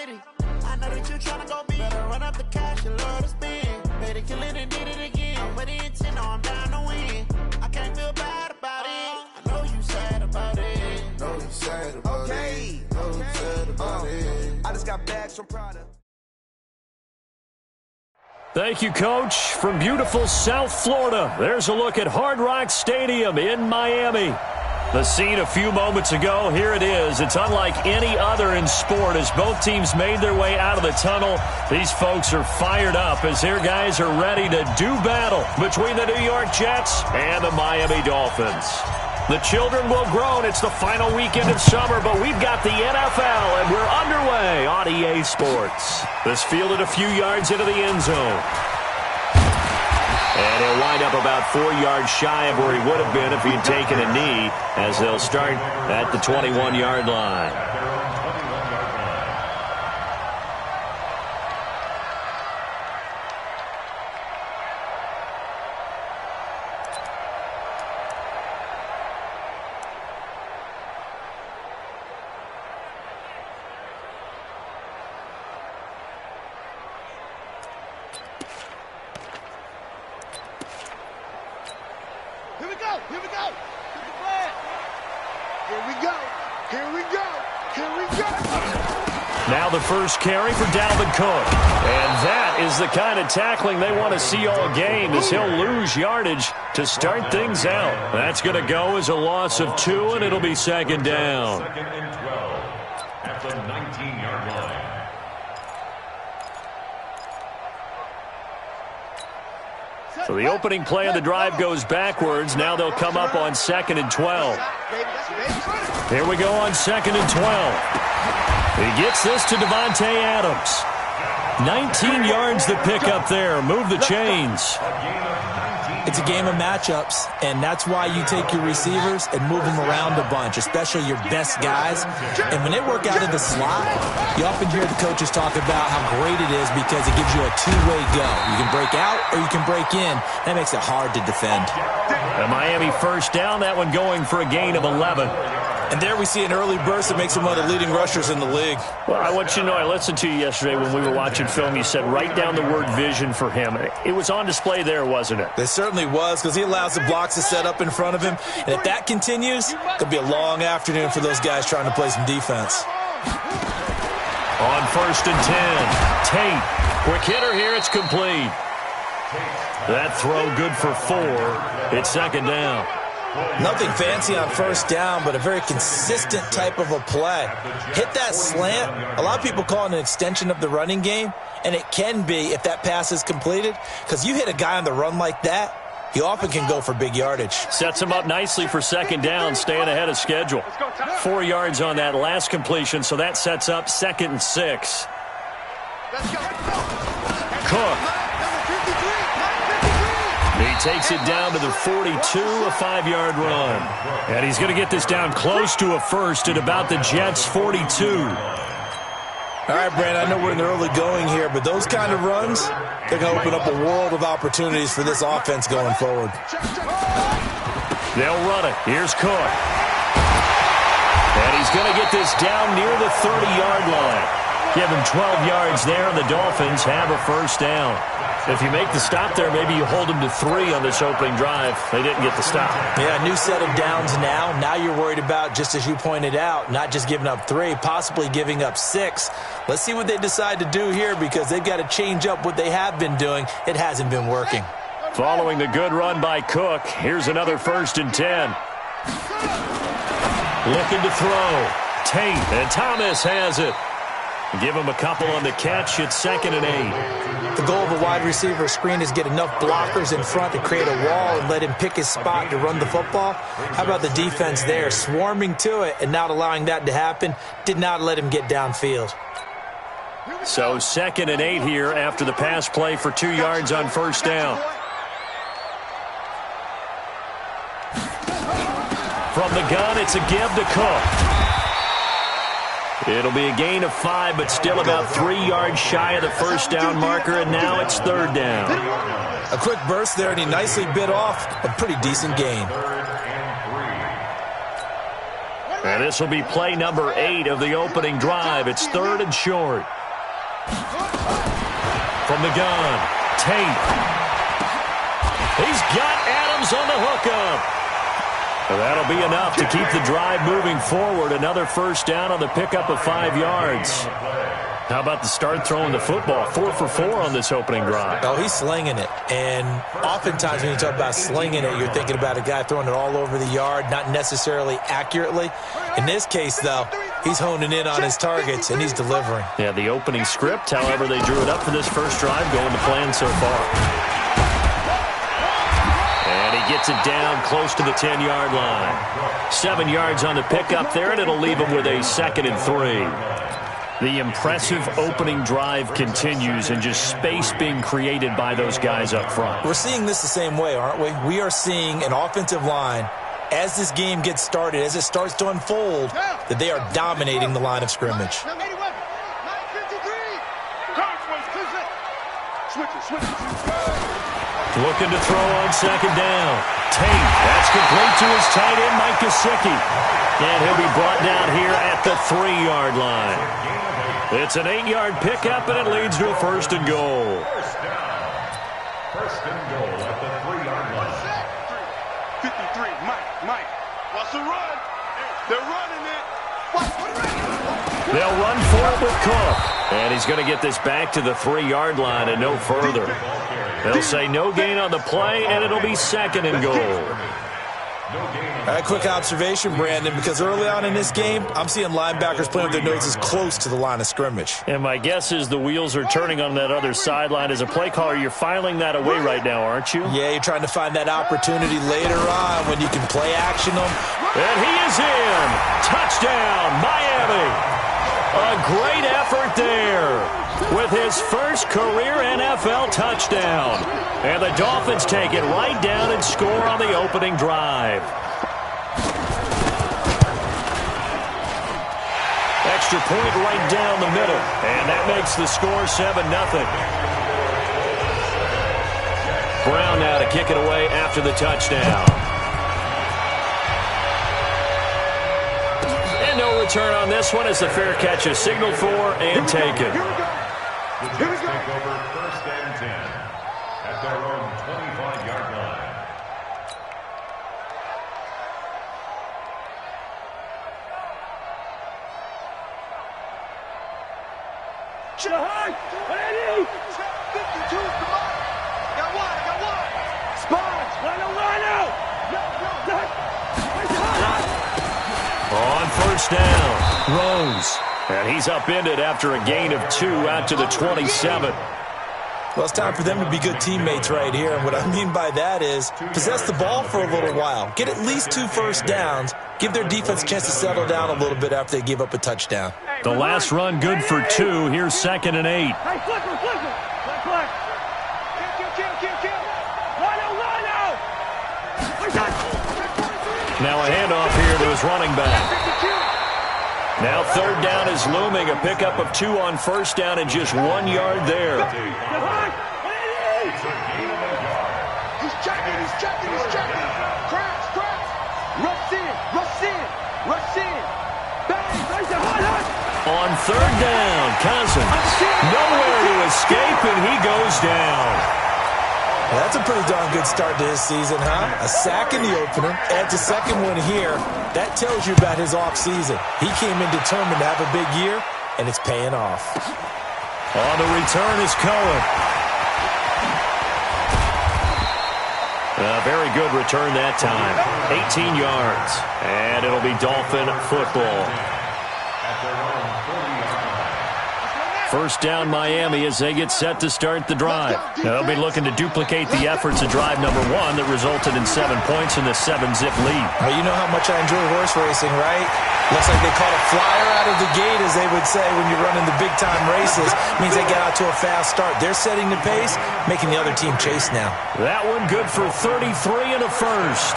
city. I know that you tryna go big. Better run up the cash, you love to spend. Better kill it and did it again. I'm with the intent, no, I'm down to win. I can't feel bad about it. I know you sad about it. Know you sad about it. Know you sad about it. I just got bags from Prada. Thank you, Coach. From beautiful South Florida, there's a look at Hard Rock Stadium in Miami. The scene a few moments ago, here it is. It's unlike any other in sport as both teams made their way out of the tunnel. These folks are fired up as their guys are ready to do battle between the New York Jets and the Miami Dolphins. The children will groan. It's the final weekend of summer, but we've got the NFL, and we're underway on EA Sports. This fielded a few yards into the end zone. And he'll wind up about 4 yards shy of where he would have been if he'd taken a knee, as they'll start at the 21-yard line. Now the first carry for Dalvin Cook. And that is the kind of tackling they want to see all game, as he'll lose yardage to start things out. That's going to go as a loss of 2, and it'll be second down. Second and 12 at the 19-yard line. So the opening play of the drive goes backwards. Now they'll come up on 2nd and 12. Here we go on 2nd and 12. He gets this to Devontae Adams. 19 yards to pick up there. Move the chains. It's a game of matchups, and that's why you take your receivers and move them around a bunch, especially your best guys. And when they work out of the slot, you often hear the coaches talk about how great it is because it gives you a two-way go. You can break out or you can break in. That makes it hard to defend. A Miami first down, that one going for a gain of 11. And there we see an early burst that makes him one of the leading rushers in the league. Well, I want you to know, I listened to you yesterday when we were watching film. You said write down the word vision for him. It was on display there, wasn't it? It certainly was, because he allows the blocks to set up in front of him. And if that continues, it'll be a long afternoon for those guys trying to play some defense. On 1st and 10, Tate. Quick hitter here, it's complete. That throw good for 4. It's second down. Nothing fancy on first down, but a very consistent type of a play. Hit that slant. A lot of people call it an extension of the running game, and it can be if that pass is completed, because you hit a guy on the run like that, he often can go for big yardage. Sets him up nicely for second down, staying ahead of schedule. 4 yards on that last completion, so that sets up 2nd and 6. Cook. He takes it down to the 42, a 5-yard run. And he's going to get this down close to a first at about the Jets' 42. All right, Brandon, I know we're in the early going here, but those kind of runs, they're going to open up a world of opportunities for this offense going forward. They'll run it. Here's Cook. And he's going to get this down near the 30-yard line. Give him 12 yards there, and the Dolphins have a first down. If you make the stop there, maybe you hold them to 3 on this opening drive. They didn't get the stop. Yeah, new set of downs now. Now you're worried about, just as you pointed out, not just giving up 3, possibly giving up 6. Let's see what they decide to do here, because they've got to change up what they have been doing. It hasn't been working. Following the good run by Cook, here's another 1st and 10. Looking to throw. Tate, and Thomas has it. Give him a couple on the catch. It's 2nd and 8. The goal of a wide receiver screen is get enough blockers in front to create a wall and let him pick his spot to run the football. How about the defense there, swarming to it and not allowing that to happen? Did not let him get downfield. So 2nd and 8 here after the pass play for 2 yards on first down. From the gun, it's a give to Cook. It'll be a gain of 5, but still about 3 yards shy of the first down marker, and now it's 3rd down. A quick burst there, and he nicely bit off a pretty decent gain. And this will be play number 8 of the opening drive. It's 3rd and short. From the gun, Tate. He's got Adams on the hookup. That'll be enough to keep the drive moving forward. Another first down on the pickup of 5 yards. How about the start throwing the football? 4 for 4 on this opening drive. Oh, he's slinging it. And oftentimes when you talk about slinging it, you're thinking about a guy throwing it all over the yard, not necessarily accurately. In this case, though, he's honing in on his targets, and he's delivering. Yeah, the opening script, however, they drew it up for this first drive, going to plan so far. Gets it down close to the 10-yard line. 7 yards on the pickup there, and it'll leave him with a 2nd and 3. The impressive opening drive continues, and just space being created by those guys up front. We're seeing this the same way, aren't we? We are seeing an offensive line, as this game gets started, as it starts to unfold, that they are dominating the line of scrimmage. Looking to throw on 2nd down. Tate, that's complete to his tight end, Mike Gesicki. And he'll be brought down here at the 3-yard line. It's an 8-yard pickup, and it leads to a 1st and goal. First and goal at the 3-yard line. 53, Mike. What's the run? They're running it. They'll run for it with Cook. And he's going to get this back to the 3-yard line and no further. They'll say no gain on the play, and it'll be 2nd and goal. A quick observation, Brandon, because early on in this game, I'm seeing linebackers playing with their noses close to the line of scrimmage. And my guess is the wheels are turning on that other sideline. As a play caller, you're filing that away right now, aren't you? Yeah, you're trying to find that opportunity later on when you can play action them. And he is in. Touchdown, Miami. A great effort there with his first career NFL touchdown. And the Dolphins take it right down and score on the opening drive. Extra point right down the middle. And that makes the score 7-0. Brown now to kick it away after the touchdown. And no return on this one as the fair catch is signaled for and taken. The Jets take over 1st and 10 at their own 25-yard line. Jackdawhack, 52, come on. Got one. Spots, line out. On first down, Rose. And he's upended after a gain of 2 out to the 27. Well, it's time for them to be good teammates right here. And what I mean by that is possess the ball for a little while. Get at least 2 first downs. Give their defense a chance to settle down a little bit after they give up a touchdown. The last run good for 2. Here's 2nd and 8. Hey, flip him. Now a handoff here to his running back. Now 3rd down is looming. A pickup of 2 on first down and just 1 yard there. He's checking. Crash. Rush in. Bang. On 3rd down, Cousins. Nowhere to escape, and he goes down. That's a pretty darn good start to his season, huh? A sack in the opener, adds a second one here. That tells you about his offseason. He came in determined to have a big year, and it's paying off. On the return is Cohen. A very good return that time. 18 yards, and it'll be Dolphin football. First down Miami as they get set to start the drive. Now they'll be looking to duplicate the efforts of drive number 1 that resulted in 7 points in the 7-zip lead. Well, you know how much I enjoy horse racing, right? Looks like they caught a flyer out of the gate, as they would say when you're running the big-time races. Means they get out to a fast start. They're setting the pace, making the other team chase now. That one good for 33 and a first.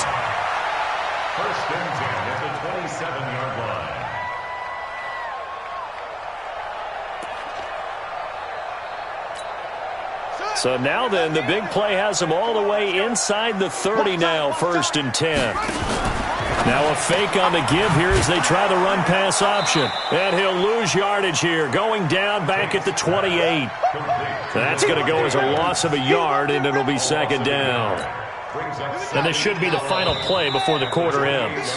First and 10 at the 27-yard line. So now then, the big play has them all the way inside the 30 now, 1st and 10. Now a fake on the give here as they try the run-pass option. And he'll lose yardage here, going down back at the 28. That's going to go as a loss of a yard, and it'll be second down. And this should be the final play before the quarter ends.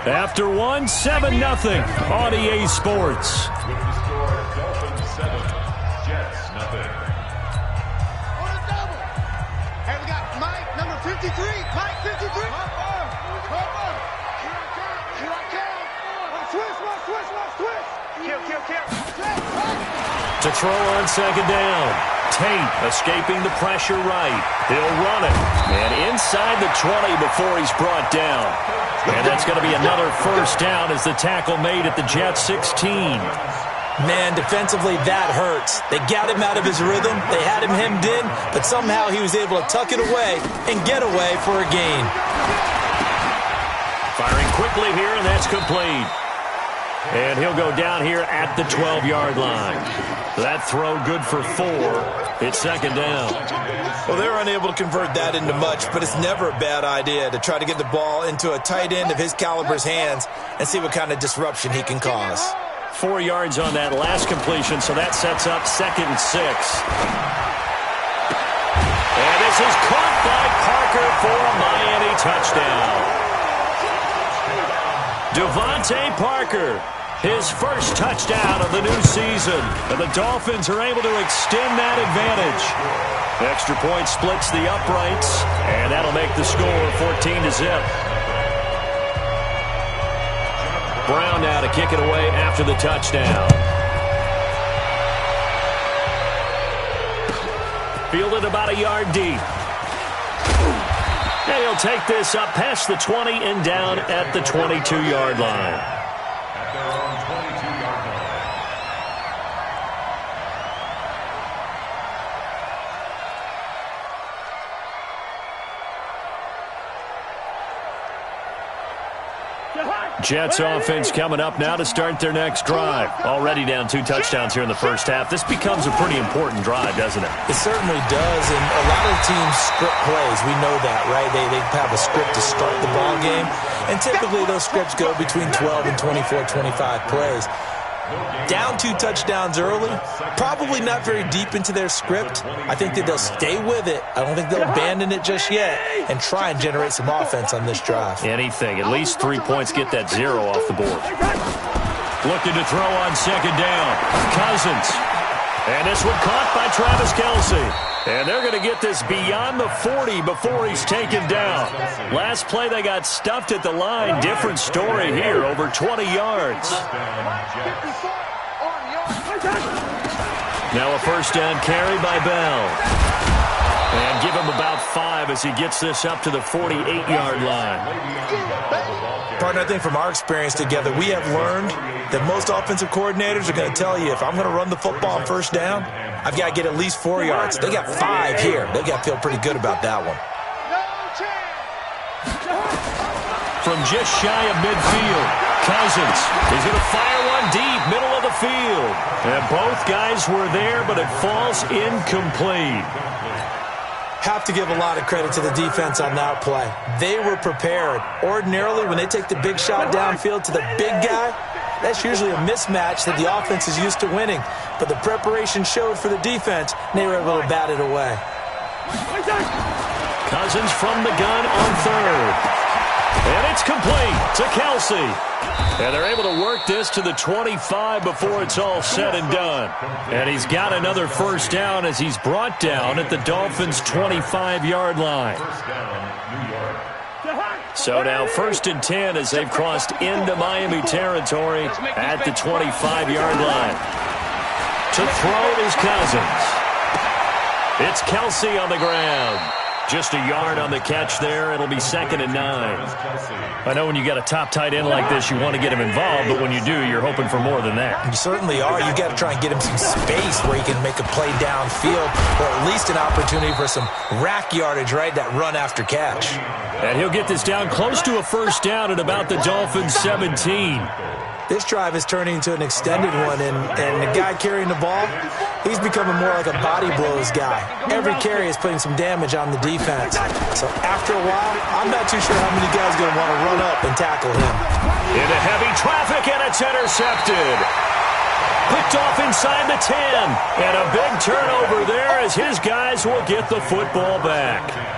After one, 7-0 on EA Sports. With the score, Dolphins 7, Jets nothing. On a double. Hey, we got Mike, number 53. Mike, 53. Here I come. Switch. Kill. To throw on second down. Tate escaping the pressure right. He'll run it. And inside the 20 before he's brought down. And that's going to be another first down as the tackle made at the Jets 16. Man, defensively, that hurts. They got him out of his rhythm. They had him hemmed in, but somehow he was able to tuck it away and get away for a gain. Firing quickly here, and that's complete. And he'll go down here at the 12-yard line. That throw good for 4. It's second down. Well, they're unable to convert that into much, but it's never a bad idea to try to get the ball into a tight end of his caliber's hands and see what kind of disruption he can cause. 4 yards on that last completion, so that sets up 2nd and 6. And this is caught by Parker for a Miami touchdown. Devontae Parker, his first touchdown of the new season. And the Dolphins are able to extend that advantage. Extra point splits the uprights, and that'll make the score 14-0. Brown now to kick it away after the touchdown. Fielded about a yard deep. And he'll take this up past the 20 and down at the 22-yard line. At their own 22-yard line. Jets offense coming up now to start their next drive. Already down 2 touchdowns here in the first half. This becomes a pretty important drive, doesn't it? It certainly does, and a lot of teams script plays. We know that, right? They have a script to start the ball game, and typically those scripts go between 12 and 24, 25 plays. Down 2 touchdowns early, probably not very deep into their script. I think that they'll stay with it. I don't think they'll abandon it just yet and try and generate some offense on this drive. Anything. At least 3 points, get that 0 off the board. Looking to throw on second down. Cousins. And this one caught by Travis Kelce. And they're going to get this beyond the 40 before he's taken down. Last play, they got stuffed at the line. Different story here, over 20 yards. Now a first down carry by Bell. And give him about 5 as he gets this up to the 48-yard line. Partner, I think from our experience together, we have learned that most offensive coordinators are going to tell you, if I'm going to run the football on first down, I've got to get at least 4 yards. They got 5 here. They got to feel pretty good about that one. From just shy of midfield, Cousins is going to fire one deep, middle of the field. And both guys were there, but it falls incomplete. Have to give a lot of credit to the defense on that play. They were prepared. Ordinarily, when they take the big shot downfield to the big guy, that's usually a mismatch that the offense is used to winning. But the preparation showed for the defense, and they were able to bat it away. Cousins from the gun on third. And it's complete to Kelce. And they're able to work this to the 25 before it's all said and done. And he's got another first down as he's brought down at the Dolphins' 25-yard line. So now 1st and 10 as they've crossed into Miami territory at the 25-yard line. To throw is Cousins. It's Kelce on the ground. Just a yard on the catch there. It'll be 2nd and 9. I know when you got a top tight end like this, you want to get him involved, but when you do, you're hoping for more than that. You certainly are. You got to try and get him some space where he can make a play downfield, or at least an opportunity for some rack yardage, right? That run after catch. And he'll get this down close to a first down at about the Dolphins' 17. This drive is turning into an extended one, and the guy carrying the ball, he's becoming more like a body blows guy. Every carry is putting some damage on the defense. So after a while, I'm not too sure how many guys are going to want to run up and tackle him. Into heavy traffic, and it's intercepted. Picked off inside the 10. And a big turnover there as his guys will get the football back.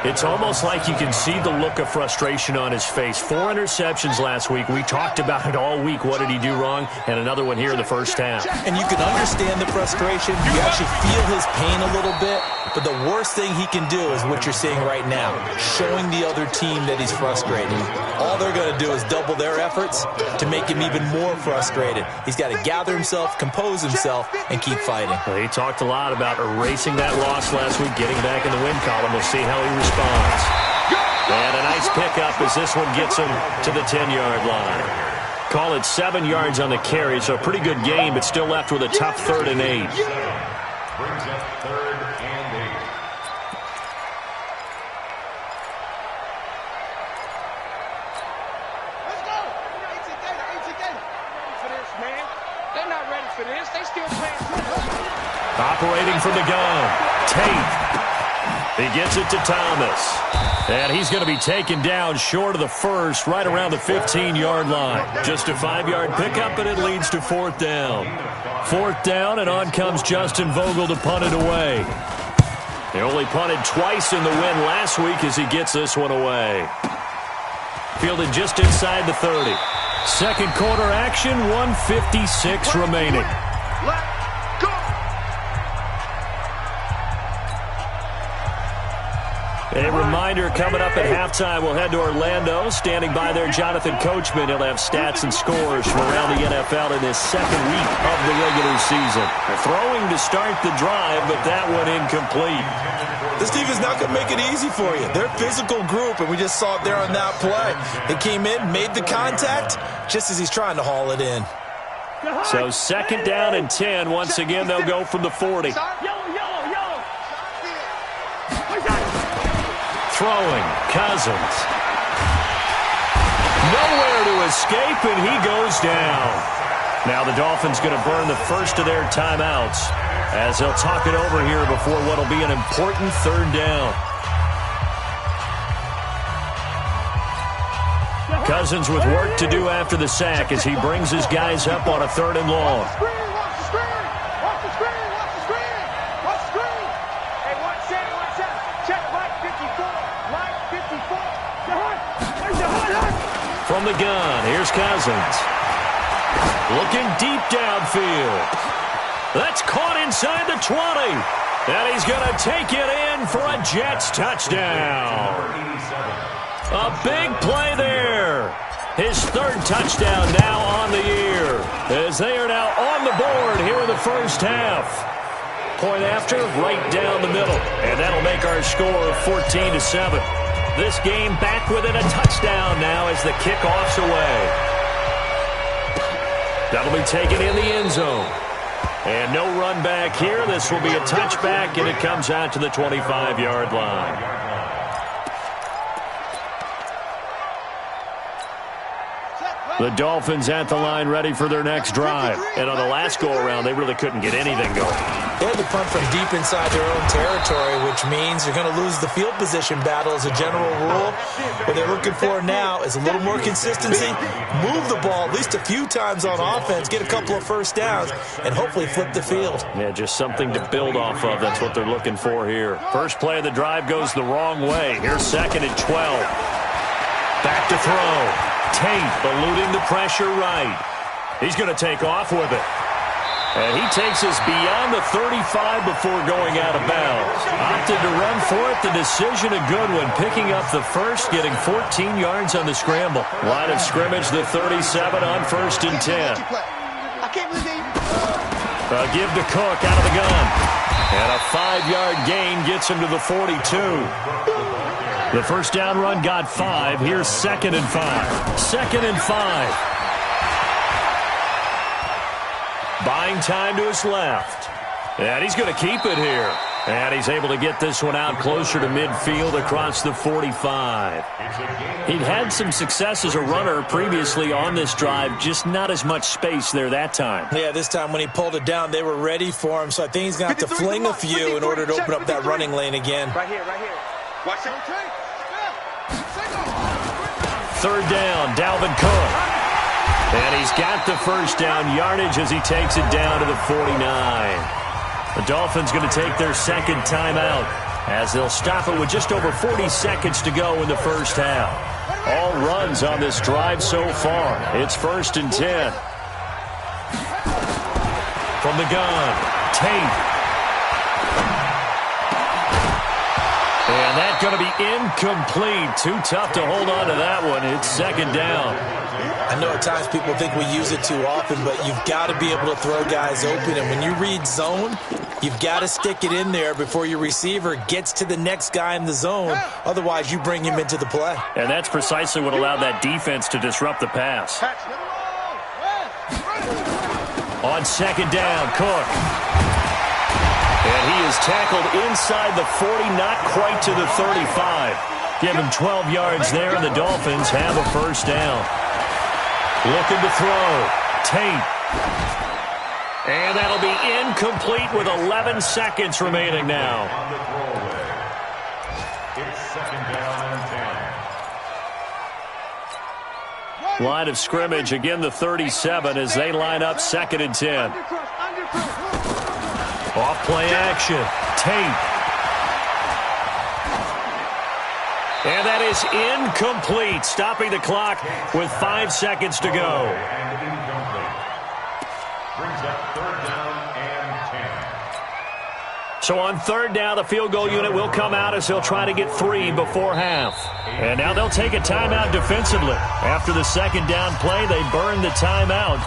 It's almost like you can see the look of frustration on his face. 4 interceptions last week. We talked about it all week. What did he do wrong? And another one here in the first half. And you can understand the frustration. You actually feel his pain a little bit. But the worst thing he can do is what you're seeing right now, showing the other team that he's frustrated. All they're going to do is double their efforts to make him even more frustrated. He's got to gather himself, compose himself, and keep fighting. Well, he talked a lot about erasing that loss last week, getting back in the win column. We'll see how he responds. And a nice pickup as this one gets him to the 10-yard line. Call it 7 yards on the carry, so a pretty good game, but still left with a tough 3rd and 8. Brings up 3rd and 8. Let's go. Ready for this, man. They're not ready for this. They still playing football. Operating from the gun, Tate. He gets it to Thomas. And he's going to be taken down short of the first, right around the 15-yard line. Just a 5-yard pickup, and it leads to 4th down. 4th down, and on comes Justin Vogel to punt it away. They only punted twice in the win last week as he gets this one away. Fielded just inside the 30. Second quarter action, 1:56 remaining. A reminder, coming up at halftime, we'll head to Orlando. Standing by there, Jonathan Coachman. He'll have stats and scores from around the NFL in this second week of the regular season. Throwing to start the drive, but that one incomplete. This team is not going to make it easy for you. They're a physical group, and we just saw it there on that play. They came in, made the contact, just as he's trying to haul it in. So 2nd down and 10. Once again, they'll go from the 40. Throwing, Cousins. Nowhere to escape, and he goes down. Now the Dolphins going to burn the first of their timeouts as they'll talk it over here before what will be an important 3rd down. Cousins with work to do after the sack as he brings his guys up on a 3rd and long. From the gun, here's Cousins. Looking deep downfield. That's caught inside the 20. And he's going to take it in for a Jets touchdown. A big play there. His 3rd touchdown now on the year, as they are now on the board here in the first half. Point after, right down the middle. And that'll make our score 14-7. This game back within a touchdown now as the kickoff's away. That'll be taken in the end zone. And no run back here. This will be a touchback, and it comes out to the 25-yard line. The Dolphins at the line ready for their next drive. And on the last go-around, they really couldn't get anything going. They had to punt from deep inside their own territory, which means you're going to lose the field position battle as a general rule. What they're looking for now is a little more consistency, move the ball at least a few times on offense, get a couple of first downs, and hopefully flip the field. Yeah, just something to build off of. That's what they're looking for here. First play of the drive goes the wrong way. Here's 2nd and 12. Back to throw. Tate eluding the pressure right. He's going to take off with it. And he takes us beyond the 35 before going out of bounds. Opted to run for it. The decision a good one. Picking up the first, getting 14 yards on the scramble. Line of scrimmage, the 37 on 1st and 10. A give to Cook out of the gun. And a 5-yard gain gets him to the 42. The first down run got 5. Here's 2nd and 5. 2nd and 5. Buying time to his left. And he's going to keep it here. And he's able to get this one out closer to midfield across the 45. He'd had some success as a runner previously on this drive, just not as much space there that time. Yeah, this time when he pulled it down, they were ready for him, so I think he's going to have to fling a few in order to open up that running lane again. Right here. Watch it. Third down, Dalvin Cook. And he's got the first down yardage as he takes it down to the 49. The Dolphins going to take their second timeout as they'll stop it with just over 40 seconds to go in the first half. All runs on this drive so far. It's 1st and 10. From the gun, Tate. And that's going to be incomplete. Too tough to hold on to that one. It's 2nd down. I know at times people think we use it too often, but you've got to be able to throw guys open. And when you read zone, you've got to stick it in there before your receiver gets to the next guy in the zone. Otherwise, you bring him into the play. And that's precisely what allowed that defense to disrupt the pass. On 2nd down, Cook. And he is tackled inside the 40, not quite to the 35. Give him 12 yards there, and the Dolphins have a first down. Looking to throw. Tate. And that'll be incomplete with 11 seconds remaining now. On the throwaway. It's 2nd down and 10. Line of scrimmage, again the 37 as they line up 2nd and 10. Off play action. Tate. And that is incomplete, stopping the clock with 5 seconds to go. And incomplete. Brings up 3rd down and 10. So on 3rd down, the field goal unit will come out as they'll try to get 3 before half. And now they'll take a timeout defensively. After the 2nd down play, they burn the timeout,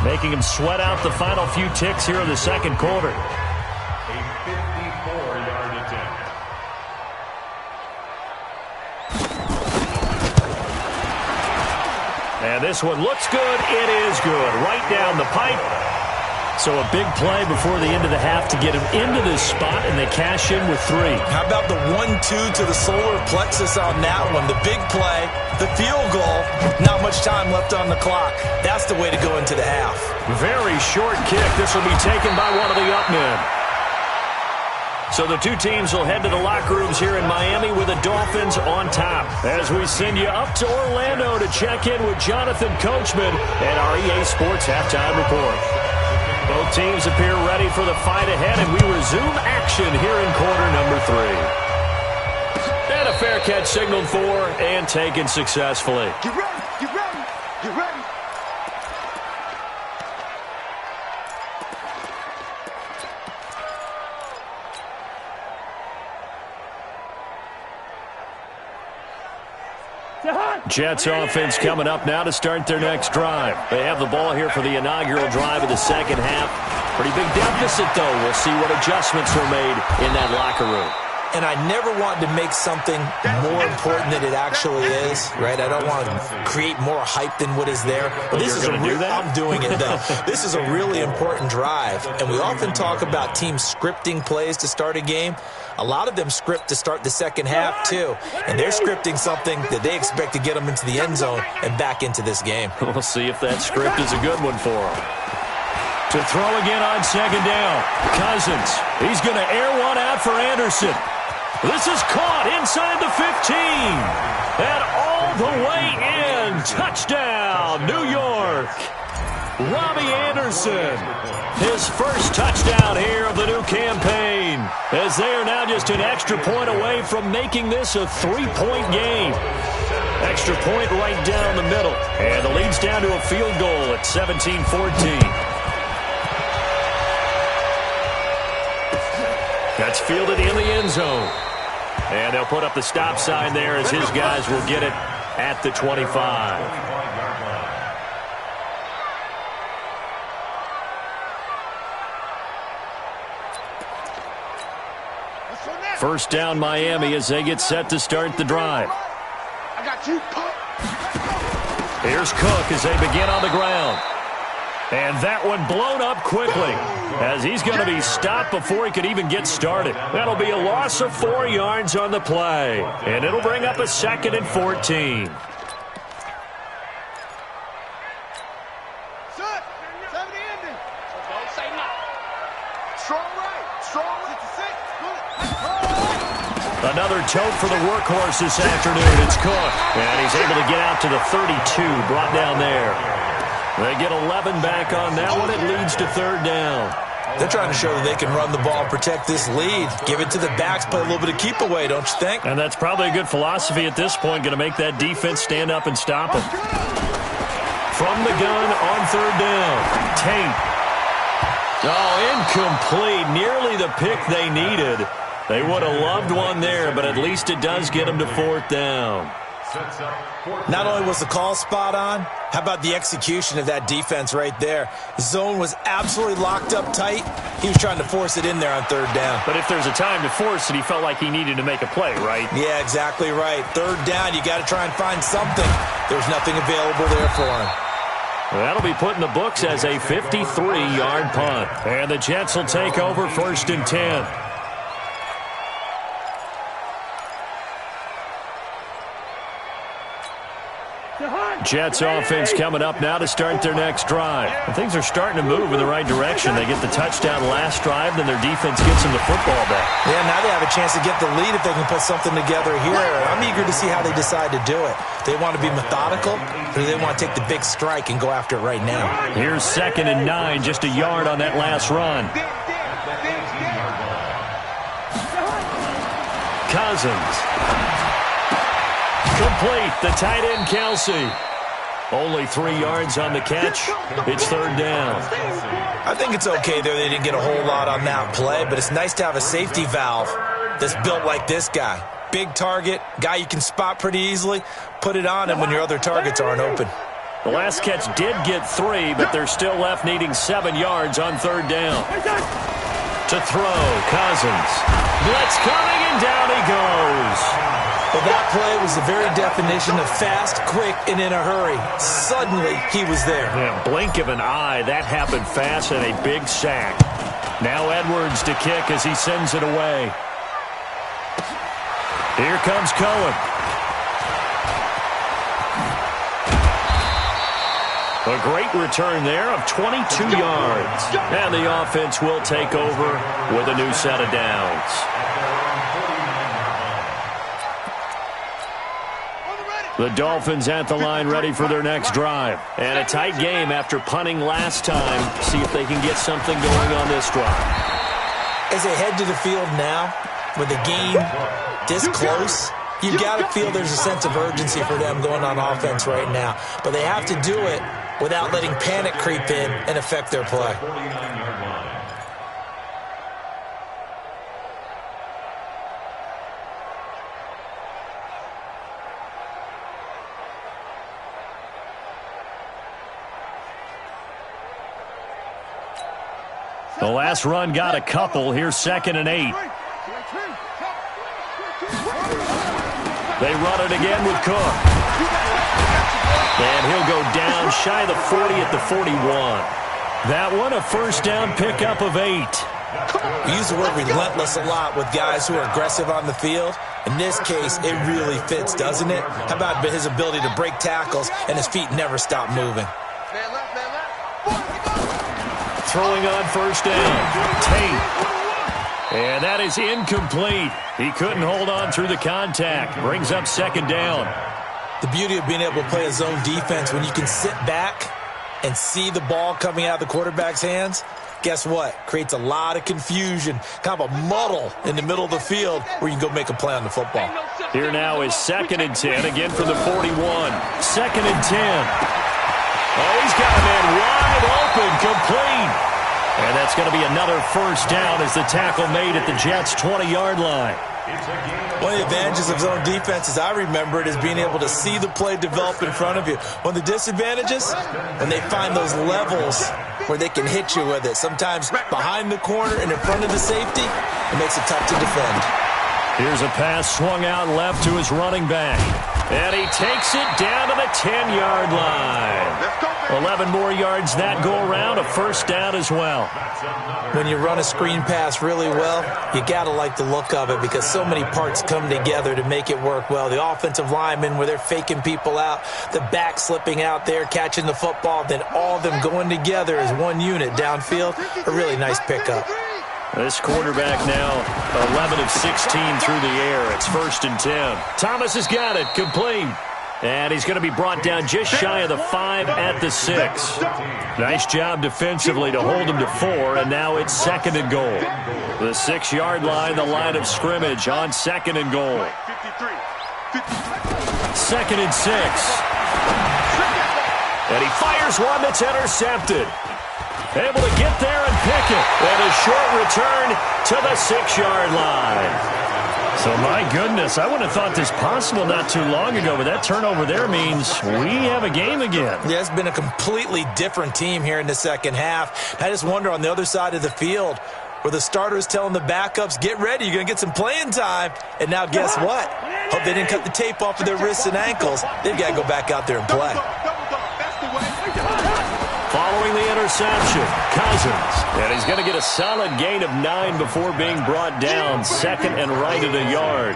making them sweat out the final few ticks here in the 2nd quarter. A 54-yard attempt. And this one looks good. It is good. Right down the pipe. So a big play before the end of the half to get him into this spot, and they cash in with 3. How about the 1-2 to the solar plexus on that one? The big play, the field goal, not much time left on the clock. That's the way to go into the half. Very short kick. This will be taken by one of the up men. So the two teams will head to the locker rooms here in Miami with the Dolphins on top. As we send you up to Orlando to check in with Jonathan Coachman and our EA Sports Halftime Report. Both teams appear ready for the fight ahead, and we resume action here in quarter number 3. And a fair catch signaled for and taken successfully. Get ready, get ready, get ready. Jets offense coming up now to start their next drive. They have the ball here for the inaugural drive of the 2nd half. Pretty big deficit, though. We'll see what adjustments were made in that locker room. And I never want to make something more important than it actually is, right? I don't want to create more hype than what is there. But this is I'm doing it, though. This is a really important drive. And we often talk about teams scripting plays to start a game. A lot of them script to start the 2nd half, too. And they're scripting something that they expect to get them into the end zone and back into this game. We'll see if that script is a good one for them. To throw again on 2nd down. Cousins. He's going to air one out for Anderson. This is caught inside the 15. And all the way in. Touchdown, New York. Robbie Anderson. His first touchdown here of the new campaign. As they are now just an extra point away from making this a 3-point game. Extra point right down the middle. And the lead's down to a field goal at 17-14. That's fielded in the end zone. And they'll put up the stop sign there as his guys will get it at the 25. First down Miami as they get set to start the drive. I got you. Here's Cook as they begin on the ground. And that one blown up quickly as he's going to be stopped before he could even get started. That'll be a loss of 4 yards on the play. And it'll bring up a 2nd and 14. Another tote for the workhorse this afternoon. It's Cook. And he's able to get out to the 32, brought down there. They get 11 back on that one. It leads to 3rd down. They're trying to show that they can run the ball, protect this lead. Give it to the backs, play a little bit of keep away, don't you think? And that's probably a good philosophy at this point. Going to make that defense stand up and stop them. From the gun on 3rd down. Tate. Oh, incomplete. Nearly the pick they needed. They would have loved one there, but at least it does get them to 4th down. Not only was the call spot on, how about the execution of that defense right there? The zone was absolutely locked up tight. He was trying to force it in there on 3rd down. But if there's a time to force it, he felt like he needed to make a play, right? Yeah, exactly right. 3rd down, you got to try and find something. There's nothing available there for him. That'll be put in the books as a 53-yard punt. And the Jets will take over 1st and 10. Jets offense coming up now to start their next drive. And things are starting to move in the right direction. They get the touchdown last drive, then their defense gets them the football back. Yeah, now they have a chance to get the lead if they can put something together here. I'm eager to see how they decide to do it. They want to be methodical, or do they want to take the big strike and go after it right now? Here's 2nd and 9, just a yard on that last run. Cousins. Complete, the tight end Kelsey. Only 3 yards on the catch. It's 3rd down. I think it's okay there. They didn't get a whole lot on that play, but it's nice to have a safety valve that's built like this guy. Big target, guy you can spot pretty easily. Put it on him when your other targets aren't open. The last catch did get 3, but they're still left needing 7 yards on 3rd down. To throw, Cousins. Blitz coming, and down he goes. Well, that play was the very definition of fast, quick, and in a hurry. Suddenly, he was there. Yeah, blink of an eye. That happened fast and a big sack. Now Edwards to kick as he sends it away. Here comes Cohen. A great return there of 22 yards. And the offense will take over with a new set of downs. The Dolphins at the line ready for their next drive. And a tight game after punting last time. See if they can get something going on this drive. As they head to the field now, with the game this close, you got to feel there's a sense of urgency for them going on offense right now. But they have to do it without letting panic creep in and affect their play. The last run got a couple. Here's 2nd and 8. They run it again with Cook. And he'll go down shy of the 40 at the 41. That one a 1st down pickup of 8. We use the word relentless a lot with guys who are aggressive on the field. In this case, it really fits, doesn't it? How about his ability to break tackles and his feet never stop moving? Throwing on 1st down. Tate. And that is incomplete. He couldn't hold on through the contact. Brings up 2nd down. The beauty of being able to play a zone defense when you can sit back and see the ball coming out of the quarterback's hands, guess what? Creates a lot of confusion, kind of a muddle in the middle of the field where you can go make a play on the football. Here now is 2nd and 10, again for the 41. 2nd and 10. Oh, he's got a man wide open, complete. And that's going to be another 1st down as the tackle made at the Jets' 20-yard line. One of the advantages of zone defense, as I remember it, is being able to see the play develop in front of you. One of the disadvantages, when they find those levels where they can hit you with it, sometimes behind the corner and in front of the safety, it makes it tough to defend. Here's a pass swung out left to his running back. And he takes it down to the 10-yard line. 11 more yards that go around, a first down as well. When you run a screen pass really well, you got to like the look of it because so many parts come together to make it work well. The offensive linemen, where they're faking people out, the back slipping out there, catching the football, then all of them going together as one unit downfield. A really nice pickup. This quarterback now 11 of 16 through the air. It's 1st and 10. Thomas has got it, complete. And he's going to be brought down just shy of the 5 at the 6. Nice job defensively to hold him to 4, and now it's 2nd and goal. The 6-yard line, the line of scrimmage on 2nd and goal. 2nd and 6. And he fires one that's intercepted. Able to get there and pick it. And a short return to the 6-yard line. So, my goodness, I wouldn't have thought this possible not too long ago, but that turnover there means we have a game again. Yeah, it's been a completely different team here in the second half. I just wonder on the other side of the field where the starters telling the backups, get ready, you're going to get some playing time. And now guess what? Hope they didn't cut the tape off of their wrists and ankles. They've got to go back out there and play. Following the interception, Cousins. And he's going to get a solid gain of 9 before being brought down. 2nd and right at a yard.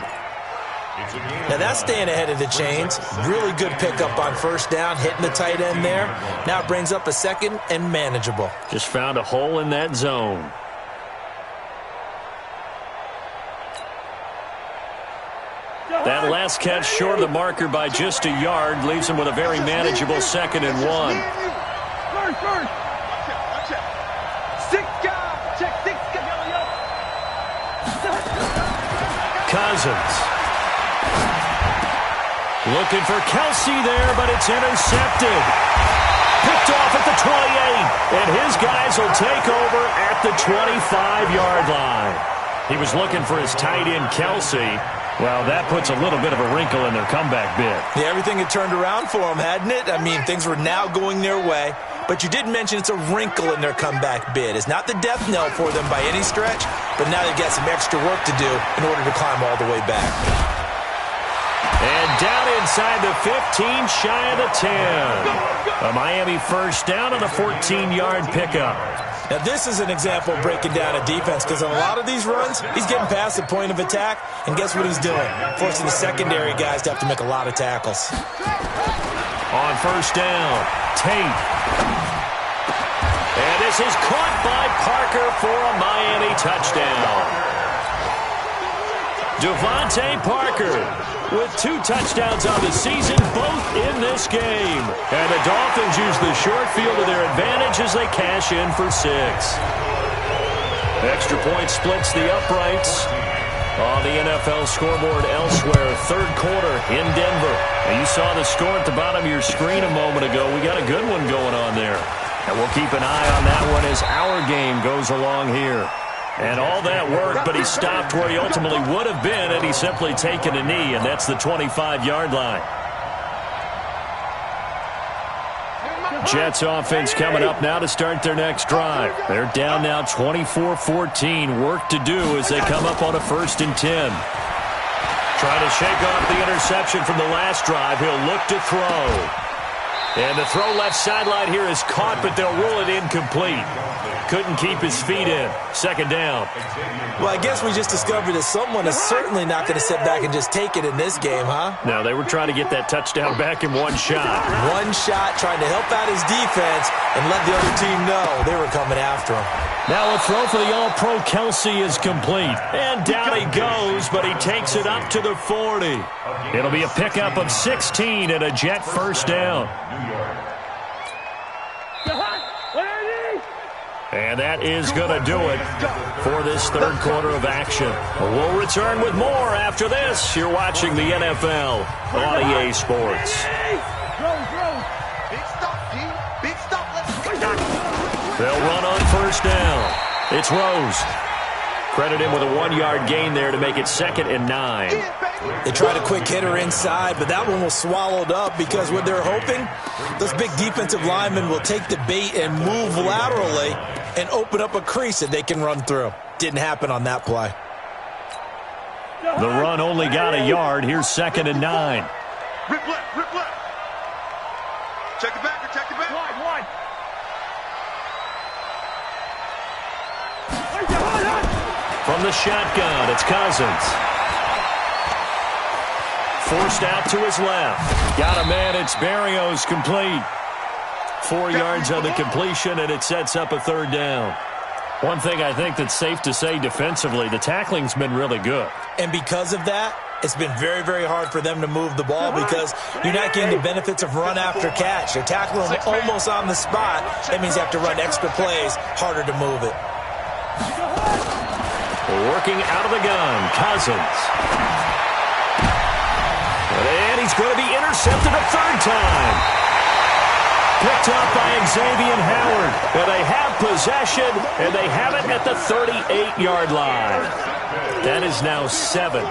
Now that's staying ahead of the chains. Really good pickup on 1st down, hitting the tight end there. Now it brings up a 2nd and manageable. Just found a hole in that zone. That last catch short of the marker by just a yard leaves him with a very manageable 2nd and 1. Cousins. Looking for Kelsey there, but it's intercepted. Picked off at the 28, and his guys will take over at the 25-yard line. He was looking for his tight end, Kelsey. Well, that puts a little bit of a wrinkle in their comeback bid. Yeah, everything had turned around for them, hadn't it? I mean, things were now going their way. But you did mention it's a wrinkle in their comeback bid. It's not the death knell for them by any stretch, but now they've got some extra work to do in order to climb all the way back. And down inside the 15, shy of the 10. A Miami first down on a 14-yard pickup. Now, this is an example of breaking down a defense because on a lot of these runs, he's getting past the point of attack, and guess what he's doing? Forcing the secondary guys to have to make a lot of tackles. On 1st down, Tate. And this is caught by Parker for a Miami touchdown. Devontae Parker with 2 touchdowns on the season, both in this game. And the Dolphins use the short field to their advantage as they cash in for 6. Extra point splits the uprights. On the NFL scoreboard elsewhere, 3rd quarter in Denver. And you saw the score at the bottom of your screen a moment ago. We got a good one going on there. And we'll keep an eye on that one as our game goes along here. And all that work, but he stopped where he ultimately would have been, and he's simply taken a knee, and that's the 25-yard line. Jets offense coming up now to start their next drive. They're down now 24-14. Work to do as they come up on a 1st and 10. Trying to shake off the interception from the last drive. He'll look to throw. And the throw left sideline here is caught, but they'll rule it incomplete. Couldn't keep his feet in. 2nd down. Well, I guess we just discovered that someone is certainly not going to sit back and just take it in this game, huh? No, they were trying to get that touchdown back in one shot. One shot, trying to help out his defense and let the other team know they were coming after him. Now a throw for the All-Pro Kelsey is complete. And down he goes, but he takes it up to the 40. It'll be a pickup of 16 and a Jet first down. And that is going to do it for this 3rd quarter of action. We'll return with more after this. You're watching the NFL on EA Sports. They'll run on 1st down. It's Rose. Credit him with a 1-yard gain there to make it 2nd and 9. They tried a quick hitter inside, but that one was swallowed up because what they're hoping, those big defensive linemen will take the bait and move laterally and open up a crease that they can run through. Didn't happen on that play. The run only got a yard. Here's 2nd and 9. Rip left, rip left. Check the back, check the back. Wide. From the shotgun, it's Cousins. Forced out to his left. Got a man, it's Barrios complete. 4 yards on the completion, and it sets up a third down. One thing I think that's safe to say defensively, the tackling's been really good. And because of that, it's been very, very hard for them to move the ball because you're not getting the benefits of run after catch. They're tackling them almost on the spot. That means you have to run extra plays, harder to move it. Working out of the gun, Cousins. And he's going to be intercepted a third time. Picked up by Xavier Howard. And they have possession, and they have it at the 38-yard line. That is now seven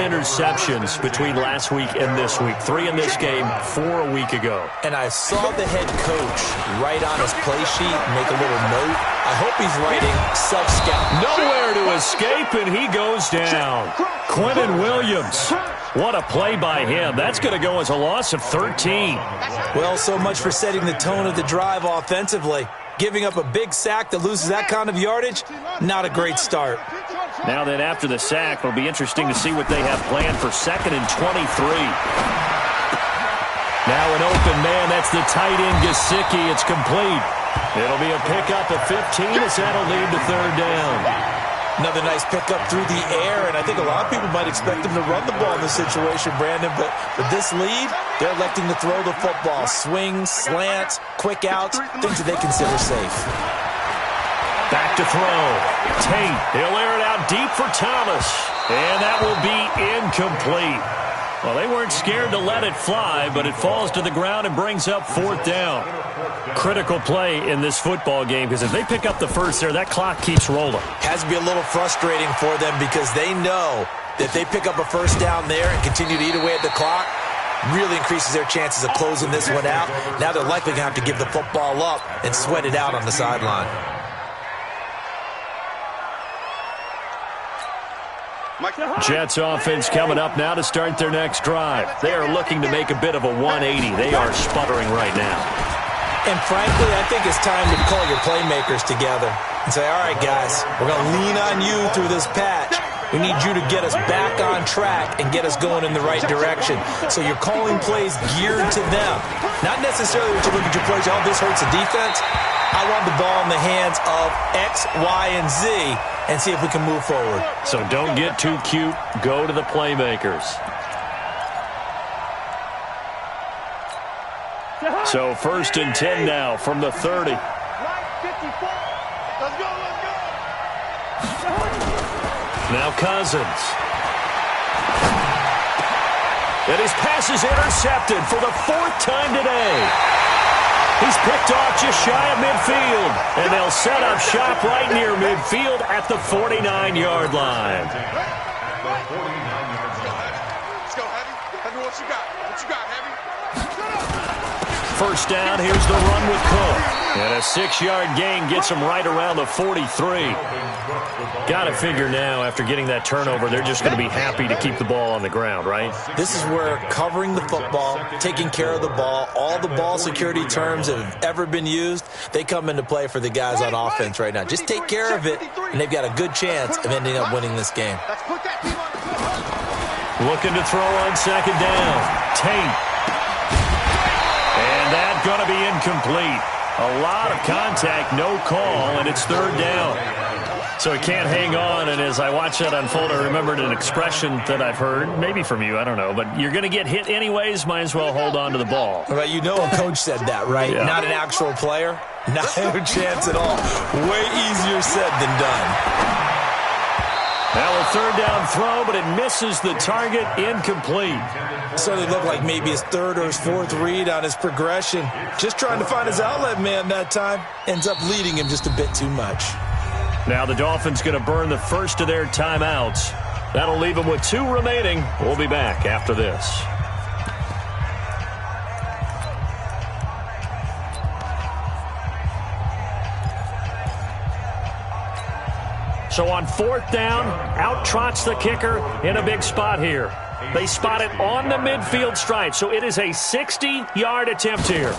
interceptions between last week and this week. 3 in this game, 4 a week ago. And I saw the head coach write on his play sheet, make a little note. I hope he's writing self-scout. Nowhere to escape, and he goes down. Quentin Williams. What a play by him. That's going to go as a loss of 13. Well, so much for setting the tone of the drive offensively. Giving up a big sack that loses that kind of yardage, not a great start. Now then, after the sack, it'll be interesting to see what they have planned for 2nd and 23. Now an open man, that's the tight end, Gesicki. It's complete. It'll be a pickup of 15 as that'll lead to third down. Another nice pickup through the air, and I think a lot of people might expect them to run the ball in this situation, Brandon, but with this lead, they're electing to throw the football. Swings, slants, quick outs, things that they consider safe. Back to throw. Tate, he'll air it out deep for Thomas, and that will be incomplete. Well, they weren't scared to let it fly, but it falls to the ground and brings up 4th down. Critical play in this football game, because if they pick up the first there, that clock keeps rolling. Has to be a little frustrating for them because they know that if they pick up a first down there and continue to eat away at the clock, really increases their chances of closing this one out. Now they're likely going to have to give the football up and sweat it out on the sideline. Jets offense coming up now to start their next drive. They are looking to make a bit of a 180. They are sputtering right now. And frankly, I think it's time to call your playmakers together and say, all right, guys, we're going to lean on you through this patch. We need you to get us back on track and get us going in the right direction. So you're calling plays geared to them. Not necessarily that you look at your plays, oh, this hurts the defense. I want the ball in the hands of X, Y, and Z and see if we can move forward. So don't get too cute. Go to the playmakers. So 1st and 10 now from the 30. Let's go. Now Cousins. And his pass is intercepted for the 4th time today. He's picked off just shy of midfield. And they'll set up shop right near midfield at the 49-yard line. Let's go, Heavy. Heavy, what you got? What you got, Heavy? First down, here's the run with Cook. And a 6-yard gain gets him right around the 43. Got to figure now, after getting that turnover, they're just going to be happy to keep the ball on the ground, right? This is where covering the football, taking care of the ball, all the ball security terms that have ever been used, they come into play for the guys on offense right now. Just take care of it, and they've got a good chance of ending up winning this game. Looking to throw on 2nd down. Tate. And that's going to be incomplete. A lot of contact, no call, and it's 3rd down. So he can't hang on, and as I watch that unfold, I remembered an expression that I've heard, maybe from you, I don't know, but you're going to get hit anyways, might as well hold on to the ball. Well, you know a coach said that, right? Yeah. Not an actual player. Not a chance at all. Way easier said than done. Now a 3rd down throw, but it misses the target, incomplete. Certainly looked like maybe his 3rd or his 4th read on his progression. Just trying to find his outlet man that time. Ends up leading him just a bit too much. Now the Dolphins going to burn the first of their timeouts. That'll leave them with 2 remaining. We'll be back after this. So on 4th down, out trots the kicker in a big spot here. They spot it on the midfield stripe, so it is a 60-yard attempt here.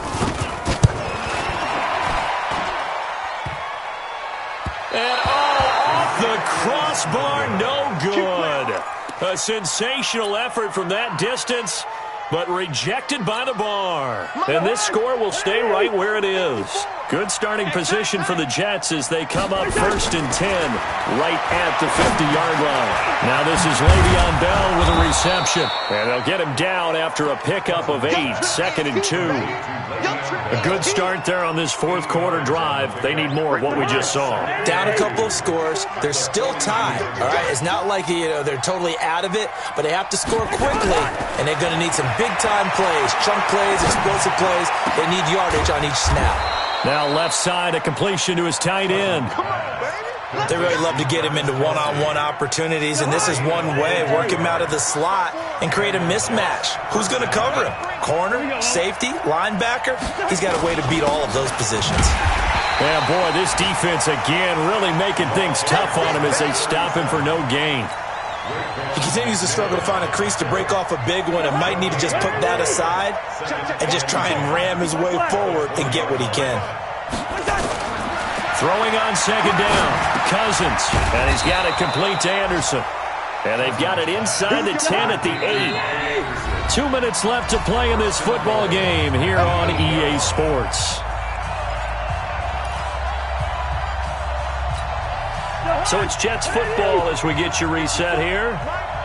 And off the crossbar, no good. A sensational effort from that distance, but rejected by the bar. And this score will stay right where it is. Good starting position for the Jets as they come up 1st and 10 right at the 50-yard line. Now this is Le'Veon Bell with a reception. And they'll get him down after a pickup of 8, 2nd and 2. A good start there on this fourth quarter drive. They need more of what we just saw. Down a couple of scores. They're still tied. All right, it's not like they're totally out of it, but they have to score quickly, and they're going to need some big-time plays, chunk plays, explosive plays. They need yardage on each snap. Now left side, a completion to his tight end. They really love to get him into one-on-one opportunities, and this is one way. Work him out of the slot and create a mismatch. Who's going to cover him? Corner, safety, linebacker? He's got a way to beat all of those positions. Yeah, boy, this defense again really making things tough on him as they stop him for no gain. He continues to struggle to find a crease to break off a big one and might need to just put that aside and just try and ram his way forward and get what he can. Throwing on 2nd down, Cousins, and he's got it complete to Anderson. And they've got it inside the 10 at the 8. 2 minutes left to play in this football game here on EA Sports. So it's Jets football as we get you reset here.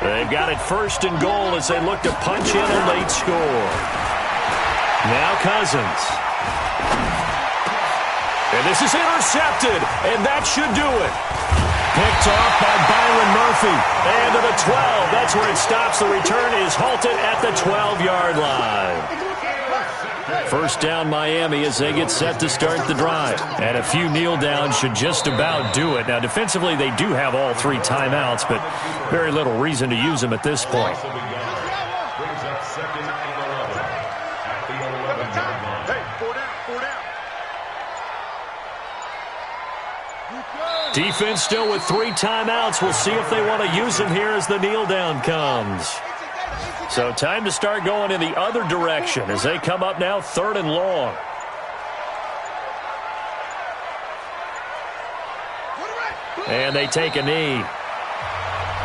They've got it 1st and goal as they look to punch in a late score. Now Cousins. And this is intercepted, and that should do it. Picked off by Byron Murphy. And to the 12. That's where it stops. The return is halted at the 12-yard line. 1st down Miami as they get set to start the drive. And a few kneel downs should just about do it. Now, defensively, they do have all 3 timeouts, but very little reason to use them at this point. Defense still with 3 timeouts. We'll see if they want to use them here as the kneel down comes. So time to start going in the other direction as they come up now 3rd and long. And they take a knee.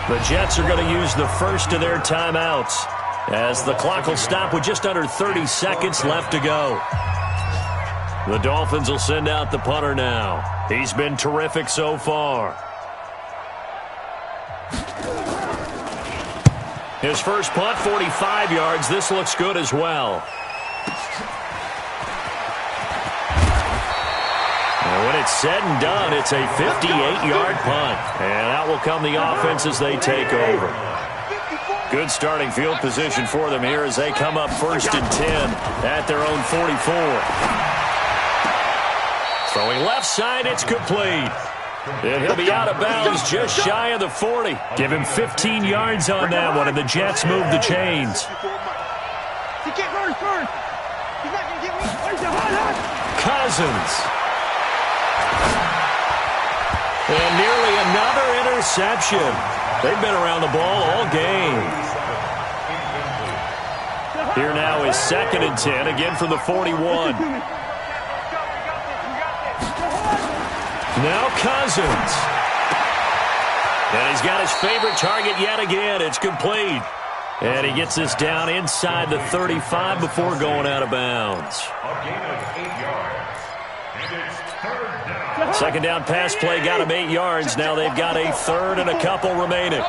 The Jets are going to use the first of their timeouts as the clock will stop with just under 30 seconds left to go. The Dolphins will send out the punter now. He's been terrific so far. His first punt, 45 yards. This looks good as well. And when it's said and done, it's a 58-yard punt. And out will come the offense as they take over. Good starting field position for them here as they come up 1st and 10 at their own 44. Throwing left side, it's complete. And he'll be out of bounds just shy of the 40. Give him 15 yards on that one, and the Jets move the chains. Cousins. And nearly another interception. They've been around the ball all game. Here now is 2nd and 10, again from the 41. Now Cousins. And he's got his favorite target yet again. It's complete. And he gets this down inside the 35 before going out of bounds. A gain of 8 yards. And it's 3rd down. 2nd down pass play got him 8 yards. Now they've got a 3rd and a couple remaining.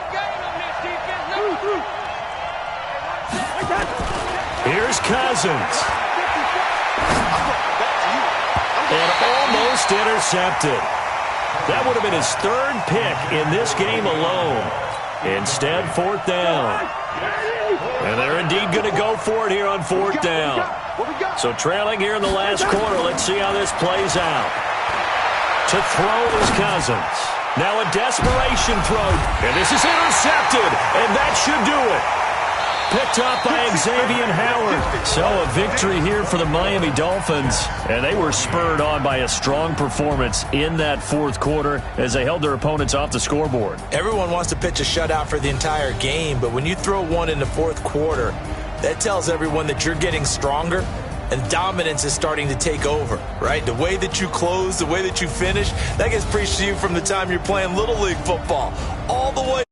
Here's Cousins. And almost intercepted. That would have been his 3rd pick in this game alone. Instead, 4th down. And they're indeed going to go for it here on 4th down. So trailing here in the last quarter. Let's see how this plays out. To throw is Cousins. Now a desperation throw. And this is intercepted. And that should do it. picked up by Xavier Howard. So a victory here for the Miami Dolphins. And they were spurred on by a strong performance in that fourth quarter as they held their opponents off the scoreboard. Everyone wants to pitch a shutout for the entire game, but when you throw one in the fourth quarter, that tells everyone that you're getting stronger and dominance is starting to take over, right? The way that you close, the way that you finish, that gets preached to you from the time you're playing Little League football all the way.